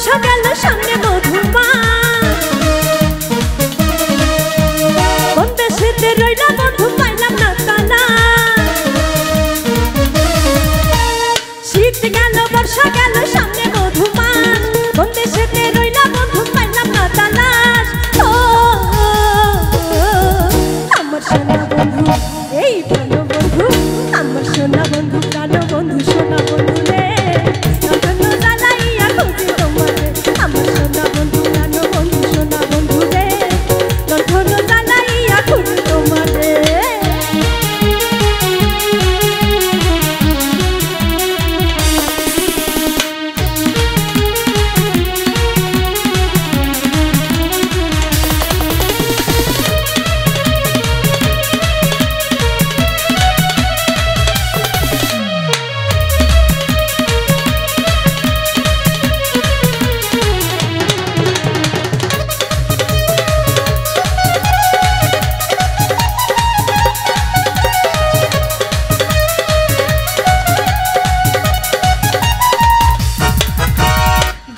বর্ষা গেল সামনে মধুমাস কোন দেশেতে রইলা বন্ধু পাইলাম না তালাশ শীত গেল বর্ষা গেল সামনে মধুমাস কোন দেশেতে রইলা বন্ধু পাইলাম না তালাশ ও আমার সোনা বন্ধু এই ভালো বন্ধু আমার সোনা বন্ধু প্রাণ বন্ধু সোনা বন্ধু রে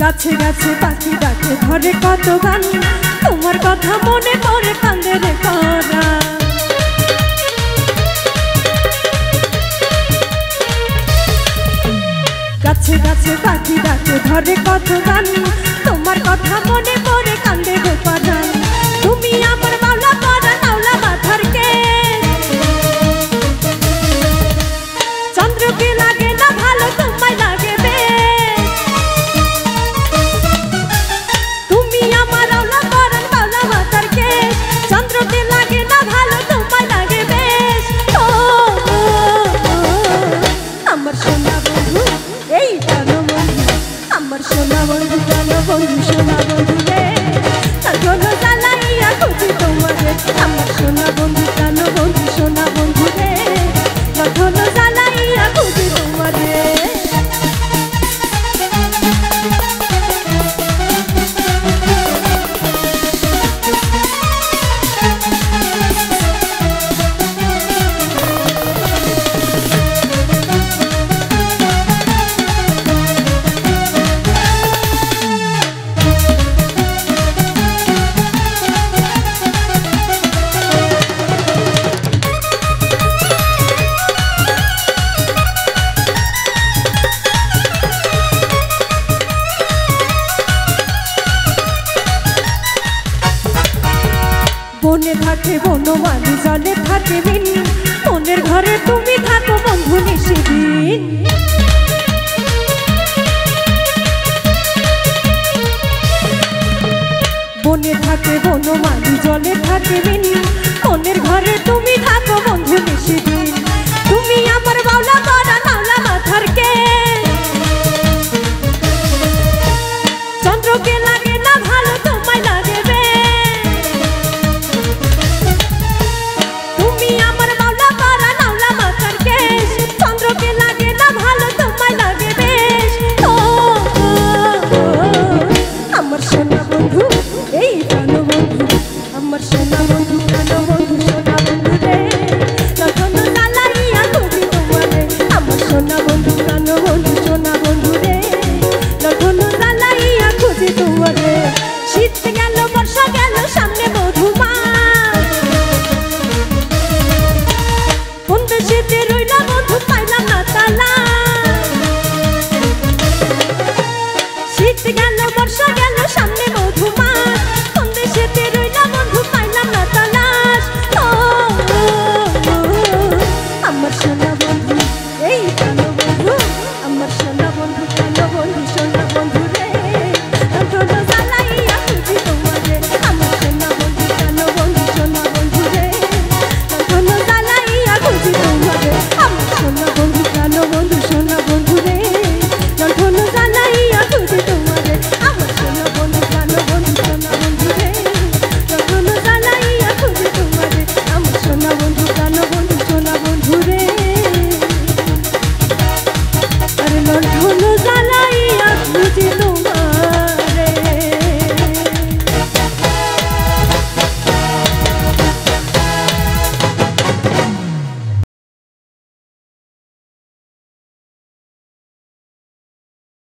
গাছে গাছে পাখি ডাকে ধরে কত গান তোমার কথা মনে পড়ে কান্দে রে করা গাছে গাছে পাখি ডাকে ধরে কত গান তোমার কথা মনে পড়ে কান্দে রে করা তুমি আমার মাওলা করা নাওলা মাথার কে চন্দ্রকে লাগে না ভালো তোমায় লাগে চন্দ্রকে লাগে না ভালো তোমায় লাগে বেশ ও আমার সোনা বন্ধু এই প্রাণ বন্ধু আমার সোনা বন্ধু প্রাণ বন্ধু সোনা বন্ধু রে তার কোনো জ্বালাইয়া খুঁজি তোমারে আমার সোনা বন্ধু প্রাণ বন্ধু সোনা বন্ধু রে তার কোনো জ্বালাইয়া খুঁজি তোমারে বনে থাকে বনমালী জলে থাকে মিন মনের ঘরে তুমি থাকো বন্ধু নিশিদিন বনে থাকে বনমালী জলে থাকে মিন মনের ঘরে তুমি থাকো বন্ধু নিশিদিন তুমি আমার বাউলা করা নাওলা মাথার কে চন্দ্রকে লাগে না ভালো তোমায় লাগে আমার সোনা বন্ধু প্রাণ বন্ধু সোনা বন্ধু রে তখন জ্বালাইয়া খুঁজি তোমারে আমার সোনা বন্ধু প্রাণ বন্ধু সোনা বন্ধু রে তখন জ্বালাইয়া খুঁজি তোমারে শীত গেল বর্ষা গেল সামনে মধুমাস কোন দেশেতে রইলা বন্ধু পাইলাম না তালাশ শীত গেল বর্ষা গেল সামনে মধুমাস কোন দেশেতে রইলা বন্ধু পাইলাম না তালাশ ও আমার সোনা বন্ধু এই প্রাণ বন্ধু আমার সোনা বন্ধু প্রাণ বন্ধু সোনা বন্ধু রে তখন জ্বালাইয়া খুঁজি তোমারে আমার সোনা বন্ধু প্রাণ বন্ধু সোনা বন্ধু রে তখন জ্বালাইয়া খুঁজি তোমারে আমার সোনা বন্ধু প্রাণ বন্ধু সোনা বন্ধু রে তখন জ্বালাইয়া খুঁজি তোমারে আমার সোনা বন্ধু প্রাণ বন্ধু সোনা বন্ধু রে তখন জ্বালাইয়া খুঁজি তোমারে আমার সোনা বন্ধু প্রাণ বন্ধু সোনা বন্ধু রে আরে লণ্ঠন জ্বালা